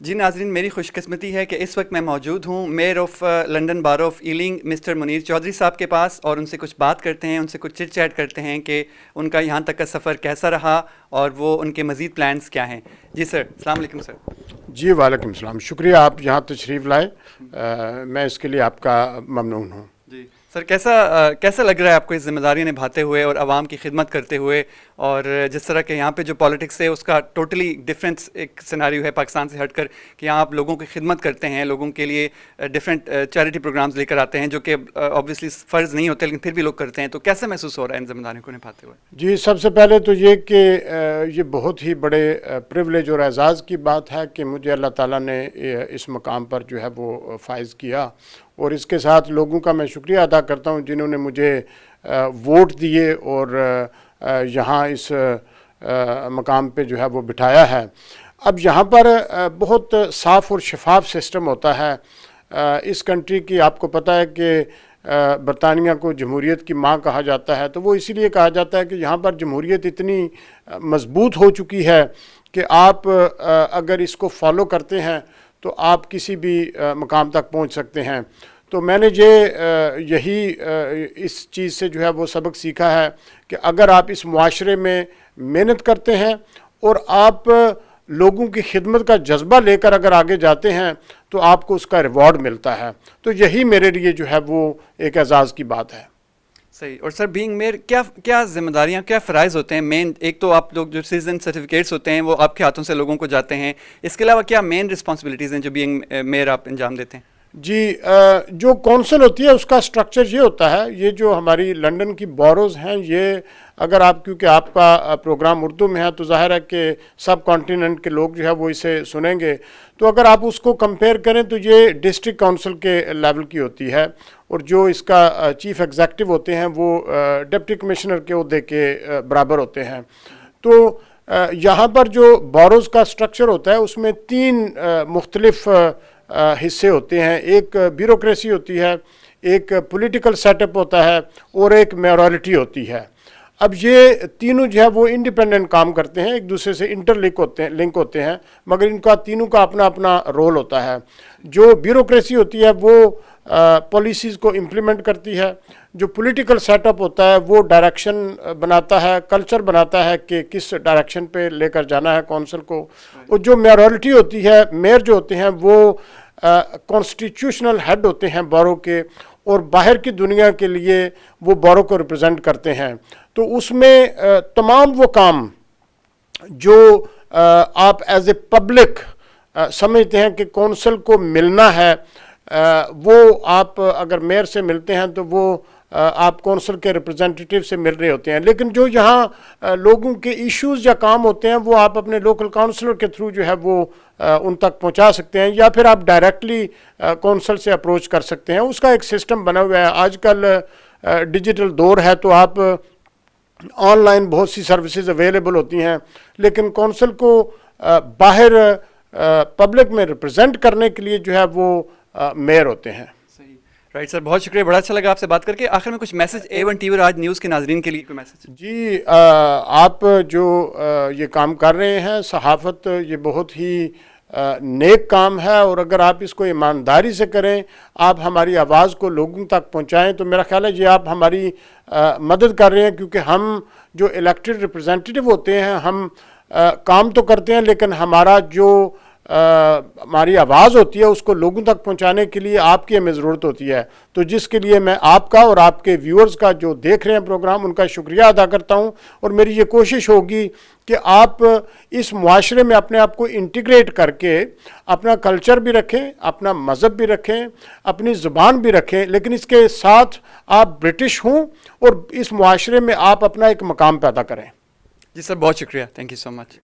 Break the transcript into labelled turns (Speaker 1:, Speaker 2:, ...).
Speaker 1: جی ناظرین، میری خوش قسمتی ہے کہ اس وقت میں موجود ہوں mayor of London borough of Ealing Mister Munir Chaudhry صاحب کے پاس، اور ان سے کچھ بات کرتے ہیں، ان سے کچھ چٹ چیٹ کرتے ہیں کہ ان کا یہاں تک کا سفر کیسا رہا اور وہ ان کے مزید پلانز کیا ہیں۔ جی سر، السلام علیکم سر۔
Speaker 2: جی وعلیکم السلام، شکریہ آپ یہاں تشریف لائے، میں اس کے لیے آپ کا ممنون ہوں۔
Speaker 1: جی سر، کیسا لگ رہا ہے آپ کو اس ذمہ داری نبھاتے ہوئے اور عوام کی خدمت کرتے ہوئے، اور جس طرح کہ یہاں پہ جو پالیٹکس ہے اس کا ٹوٹلی ڈفرینس ایک سیناریو ہے پاکستان سے ہٹ کر، کہ یہاں آپ لوگوں کی خدمت کرتے ہیں، لوگوں کے لیے ڈفرینٹ چیریٹی پروگرامز لے کر آتے ہیں جو کہ آبویسلی فرض نہیں ہوتے لیکن پھر بھی لوگ کرتے ہیں، تو کیسا محسوس ہو رہا ہے ان ذمہ داریوں کو نبھاتے ہوئے؟
Speaker 2: جی سب سے پہلے تو یہ کہ یہ بہت ہی بڑے پریولیج اور اعزاز کی بات ہے کہ مجھے اللہ تعالیٰ نے اس مقام پر جو ہے وہ فائز کیا، اور اس کے ساتھ لوگوں کا میں شکریہ ادا کرتا ہوں جنہوں نے مجھے ووٹ دیے اور یہاں اس مقام پہ جو ہے وہ بٹھایا ہے۔ اب یہاں پر بہت صاف اور شفاف سسٹم ہوتا ہے اس کنٹری کی۔ آپ کو پتہ ہے کہ برطانیہ کو جمہوریت کی ماں کہا جاتا ہے، تو وہ اسی لیے کہا جاتا ہے کہ یہاں پر جمہوریت اتنی مضبوط ہو چکی ہے کہ آپ اگر اس کو فالو کرتے ہیں تو آپ کسی بھی مقام تک پہنچ سکتے ہیں۔ تو میں نے یہی اس چیز سے جو ہے وہ سبق سیکھا ہے کہ اگر آپ اس معاشرے میں محنت کرتے ہیں اور آپ لوگوں کی خدمت کا جذبہ لے کر اگر آگے جاتے ہیں تو آپ کو اس کا ریوارڈ ملتا ہے، تو یہی میرے لیے جو ہے وہ ایک اعزاز کی بات ہے۔
Speaker 1: صحیح۔ اور سر بینگ میئر کیا ذمہ داریاں، کیا فرائض ہوتے ہیں مین؟ ایک تو آپ لوگ جو سٹیزن سرٹیفکیٹس ہوتے ہیں وہ آپ کے ہاتھوں سے لوگوں کو جاتے ہیں، اس کے علاوہ کیا مین رسپانسبلٹیز ہیں جو بینگ میئر آپ انجام دیتے ہیں؟
Speaker 2: جی جو کونسل ہوتی ہے اس کا سٹرکچر یہ ہوتا ہے، یہ جو ہماری لنڈن کی باروز ہیں، یہ اگر آپ کیونکہ آپ کا پروگرام اردو میں ہے تو ظاہر ہے کہ سب کانٹیننٹ کے لوگ جو ہے وہ اسے سنیں گے، تو اگر آپ اس کو کمپیئر کریں تو یہ ڈسٹرکٹ کونسل کے لیول کی ہوتی ہے، اور جو اس کا چیف ایگزیکٹو ہوتے ہیں وہ ڈپٹی کمشنر کے عہدے کے برابر ہوتے ہیں۔ تو یہاں پر جو باروز کا سٹرکچر ہوتا ہے اس میں 3 مختلف حصے ہوتے ہیں، ایک بیوروکریسی ہوتی ہے، ایک پولیٹیکل سیٹ اپ ہوتا ہے، اور ایک میورالٹی ہوتی ہے۔ اب یہ تینوں جو ہے وہ انڈیپینڈنٹ کام کرتے ہیں، ایک دوسرے سے لنک ہوتے ہیں، مگر ان کا تینوں کا اپنا اپنا رول ہوتا ہے۔ جو بیوروکریسی ہوتی ہے وہ پالیسیز کو امپلیمنٹ کرتی ہے، جو پولیٹیکل سیٹ اپ ہوتا ہے وہ ڈائریکشن بناتا ہے، کلچر بناتا ہے کہ کس ڈائریکشن پہ لے کر جانا ہے کونسل کو، اور جو میورالٹی ہوتی ہے، میئر جو ہوتے ہیں وہ کانسٹیٹیوشنل ہیڈ ہوتے ہیں بارو کے، اور باہر کی دنیا کے لیے وہ بارو کو ریپرزینٹ کرتے ہیں۔ تو اس میں تمام وہ کام جو آپ ایز اے پبلک سمجھتے ہیں کہ کونسل کو ملنا ہے، وہ آپ اگر میئر سے ملتے ہیں تو وہ آپ کونسل کے ریپرزینٹیٹیو سے مل رہے ہوتے ہیں، لیکن جو یہاں لوگوں کے ایشوز یا کام ہوتے ہیں وہ آپ اپنے لوکل کاؤنسلر کے تھرو جو ہے وہ ان تک پہنچا سکتے ہیں، یا پھر آپ ڈائریکٹلی کونسل سے اپروچ کر سکتے ہیں۔ اس کا ایک سسٹم بنا ہوا ہے۔ آج کل ڈیجیٹل دور ہے تو آپ آن لائن بہت سی سروسز اویلیبل ہوتی ہیں، لیکن کونسل کو باہر پبلک میں ریپرزینٹ کرنے کے لیے جو ہے وہ میئر ہوتے ہیں۔
Speaker 1: صحیح، رائٹ سر، بہت شکریہ، بڑا اچھا لگا آپ سے بات کر کے۔ آخر میں کچھ میسج A1 ٹی وی اور آج نیوز کے ناظرین کے لیے کوئی میسج؟
Speaker 2: جی آپ جو یہ کام کر رہے ہیں صحافت، یہ بہت ہی نیک کام ہے، اور اگر آپ اس کو ایمانداری سے کریں، آپ ہماری آواز کو لوگوں تک پہنچائیں، تو میرا خیال ہے یہ آپ ہماری مدد کر رہے ہیں، کیونکہ ہم جو الیکٹڈ ریپرزینٹیٹیو ہوتے ہیں ہم کام تو کرتے ہیں، لیکن ہمارا جو ہماری آواز ہوتی ہے اس کو لوگوں تک پہنچانے کے لیے آپ کی ہمیں ضرورت ہوتی ہے، تو جس کے لیے میں آپ کا اور آپ کے ویورز کا جو دیکھ رہے ہیں پروگرام ان کا شکریہ ادا کرتا ہوں، اور میری یہ کوشش ہوگی کہ آپ اس معاشرے میں اپنے آپ کو انٹیگریٹ کر کے اپنا کلچر بھی رکھیں، اپنا مذہب بھی رکھیں، اپنی زبان بھی رکھیں، لیکن اس کے ساتھ آپ برٹش ہوں اور اس معاشرے میں آپ اپنا ایک مقام پیدا کریں۔
Speaker 1: جی سر، بہت شکریہ، تھینک یو سو مچ۔